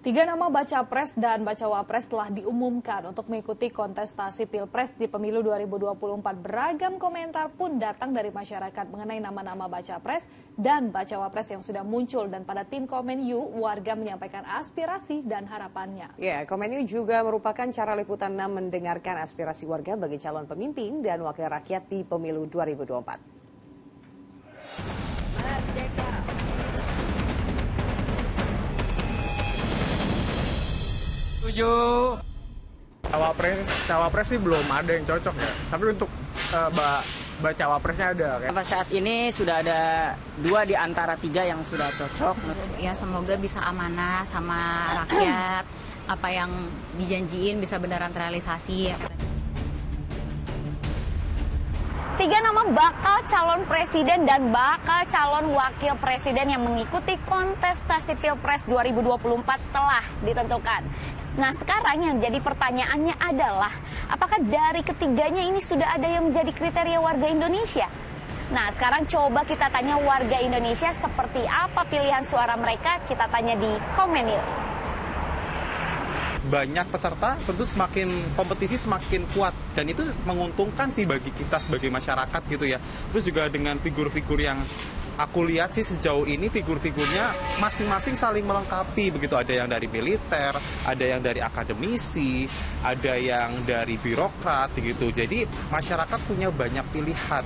Tiga nama baca pres dan bacawa pres telah diumumkan untuk mengikuti kontestasi Pilpres di Pemilu 2024. Beragam komentar pun datang dari masyarakat mengenai nama-nama baca pres dan bacawa pres yang sudah muncul. Dan pada tim Komenyu, warga menyampaikan aspirasi dan harapannya. Ya, Komenyu juga merupakan cara liputan mendengarkan aspirasi warga bagi calon pemimpin dan wakil rakyat di Pemilu 2024. Setuju. Cawapres sih belum ada yang cocok ya. Tapi untuk cawapresnya ada. Sampai saat ini sudah ada 2 di antara 3 yang sudah cocok. Ya semoga bisa amanah sama rakyat. Apa yang dijanjiin bisa beneran terrealisasi. Tiga nama bakal calon presiden dan bakal calon wakil presiden yang mengikuti kontestasi Pilpres 2024 telah ditentukan. Nah, sekarang yang jadi pertanyaannya adalah, apakah dari ketiganya ini sudah ada yang menjadi kriteria warga Indonesia? Nah, sekarang coba kita tanya warga Indonesia seperti apa pilihan suara mereka, kita tanya di komen yuk. Banyak peserta, tentu kompetisi semakin kuat dan itu menguntungkan sih bagi kita sebagai masyarakat gitu ya. Terus juga dengan figur-figur yang aku lihat sih sejauh ini figur-figurnya masing-masing saling melengkapi begitu. Ada yang dari militer, ada yang dari akademisi, ada yang dari birokrat gitu. Jadi masyarakat punya banyak pilihan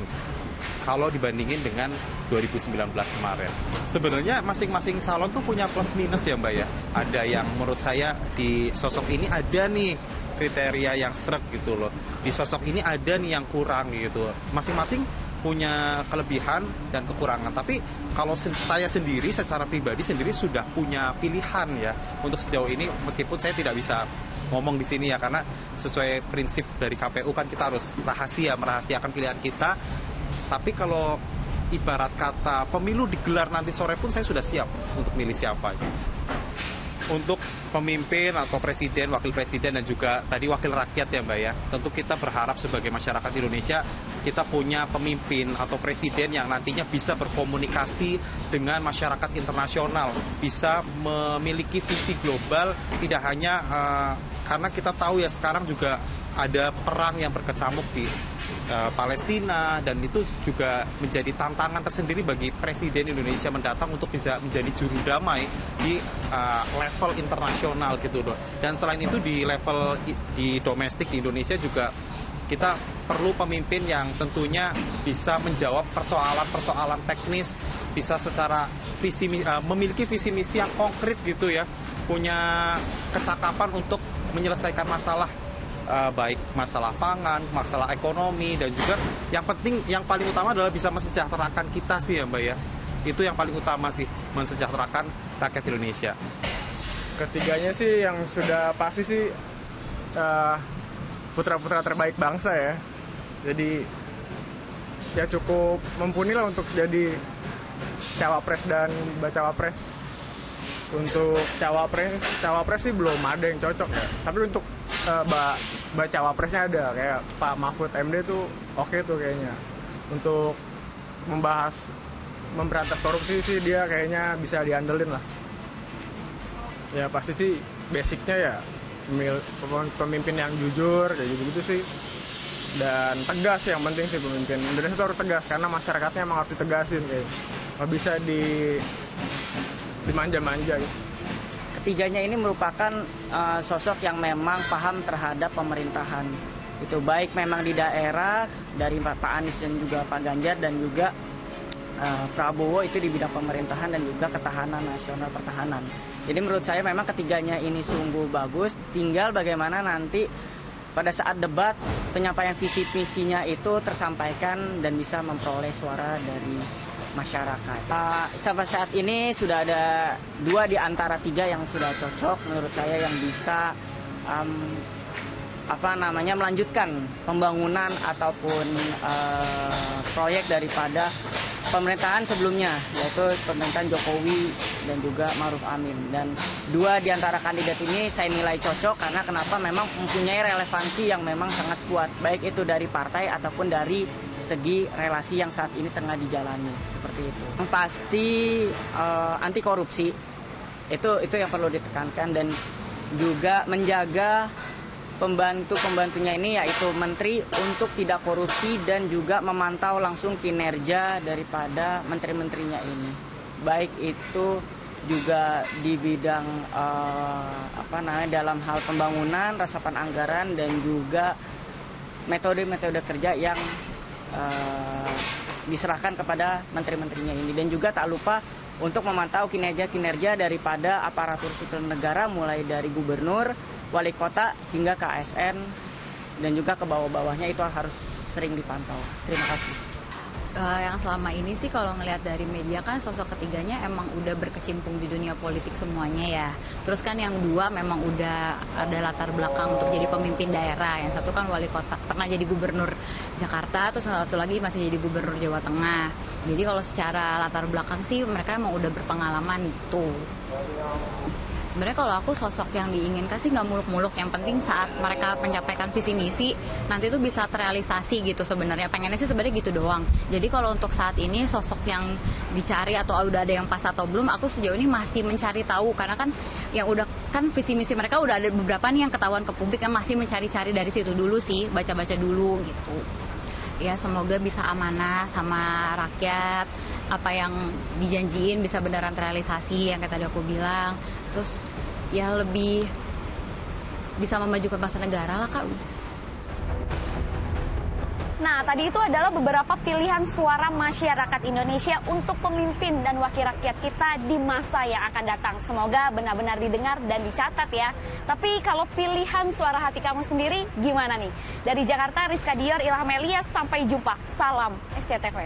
kalau dibandingin dengan 2019 kemarin. Sebenarnya masing-masing calon tuh punya plus minus ya Mbak ya. Ada yang menurut saya di sosok ini ada nih kriteria yang sreg gitu loh. Di sosok ini ada nih yang kurang gitu. Masing-masing punya kelebihan dan kekurangan. Tapi kalau saya sendiri secara pribadi sendiri sudah punya pilihan ya untuk sejauh ini, meskipun saya tidak bisa ngomong di sini ya karena sesuai prinsip dari KPU kan kita harus merahasiakan pilihan kita. Tapi kalau ibarat kata pemilu digelar nanti sore pun saya sudah siap untuk milih siapa. Untuk pemimpin atau presiden, wakil presiden dan juga tadi wakil rakyat ya Mbak ya. Tentu kita berharap sebagai masyarakat Indonesia kita punya pemimpin atau presiden yang nantinya bisa berkomunikasi dengan masyarakat internasional, bisa memiliki visi global, tidak hanya karena kita tahu ya sekarang juga ada perang yang berkecamuk di Palestina dan itu juga menjadi tantangan tersendiri bagi Presiden Indonesia mendatang untuk bisa menjadi juru damai di level internasional gitu loh. Dan selain itu di level di domestik di Indonesia juga kita perlu pemimpin yang tentunya bisa menjawab persoalan-persoalan teknis, bisa secara memiliki visi misi yang konkret gitu ya, punya kecakapan untuk menyelesaikan masalah baik masalah pangan, masalah ekonomi, dan juga yang penting, yang paling utama adalah bisa mensejahterakan kita sih ya Mbak ya. Itu yang paling utama sih, mensejahterakan rakyat Indonesia. Ketiganya sih yang sudah pasti sih putra-putra terbaik bangsa ya. Jadi ya cukup mumpuni lah untuk jadi cawapres dan bacawapres. Untuk cawapres sih belum ada yang cocok ya. Tapi untuk bacawapresnya ada, kayak Pak Mahfud MD tuh oke tuh kayaknya. Untuk memberantas korupsi sih dia kayaknya bisa diandelin lah. Ya pasti sih basicnya ya pemimpin yang jujur kayak gitu sih. Dan tegas yang penting sih pemimpin Indonesia itu harus tegas karena masyarakatnya emang harus ditegasin kayak. Nggak bisa dimanja-manja gitu. Ketiganya ini merupakan sosok yang memang paham terhadap pemerintahan. Itu baik memang di daerah dari Pak Anies dan juga Pak Ganjar dan juga Prabowo itu di bidang pemerintahan dan juga ketahanan nasional pertahanan. Jadi menurut saya memang ketiganya ini sungguh bagus. Tinggal bagaimana nanti pada saat debat penyampaian visi misinya itu tersampaikan dan bisa memperoleh suara dari masyarakat. Sampai saat ini sudah ada 2 di antara 3 yang sudah cocok menurut saya yang bisa melanjutkan pembangunan ataupun proyek daripada pemerintahan sebelumnya, yaitu pemerintahan Jokowi dan juga Ma'ruf Amin. Dan 2 di antara kandidat ini saya nilai cocok karena kenapa memang mempunyai relevansi yang memang sangat kuat, baik itu dari partai ataupun dari segi relasi yang saat ini tengah dijalani, seperti itu. Yang pasti anti korupsi Itu yang perlu ditekankan, dan juga menjaga pembantu-pembantunya ini yaitu menteri untuk tidak korupsi dan juga memantau langsung kinerja daripada menteri-menterinya ini. Baik itu juga di bidang dalam hal pembangunan, resapan anggaran, dan juga metode-metode kerja yang diserahkan kepada menteri-menterinya ini. Dan juga tak lupa untuk memantau kinerja daripada aparatur sipil negara, mulai dari gubernur, wali kota, hingga ke ASN, dan juga ke bawah-bawahnya itu harus sering dipantau. Terima kasih. Yang selama ini sih kalau ngelihat dari media kan sosok ketiganya emang udah berkecimpung di dunia politik semuanya ya. Terus kan yang dua memang udah ada latar belakang untuk jadi pemimpin daerah. Yang satu kan wali kota, pernah jadi gubernur Jakarta, terus yang satu lagi masih jadi gubernur Jawa Tengah. Jadi kalau secara latar belakang sih mereka emang udah berpengalaman gitu. Sebenarnya kalau aku sosok yang diinginkan sih nggak muluk-muluk, yang penting saat mereka menyampaikan visi misi nanti itu bisa terrealisasi gitu. Sebenarnya pengennya sih sebenarnya gitu doang. Jadi kalau untuk saat ini sosok yang dicari atau udah ada yang pas atau belum, aku sejauh ini masih mencari tahu, karena kan yang udah kan visi misi mereka udah ada beberapa nih yang ketahuan ke publik, yang masih mencari-cari dari situ dulu sih, baca-baca dulu gitu. Ya semoga bisa amanah sama rakyat, apa yang dijanjiin bisa beneran terrealisasi yang kayak tadi aku bilang. Terus ya lebih bisa memajukan bangsa negara lah Kak. Nah, tadi itu adalah beberapa pilihan suara masyarakat Indonesia untuk pemimpin dan wakil rakyat kita di masa yang akan datang. Semoga benar-benar didengar dan dicatat ya. Tapi kalau pilihan suara hati kamu sendiri gimana nih? Dari Jakarta, Rizka Dior, Ilham Elias, sampai jumpa. Salam SCTV.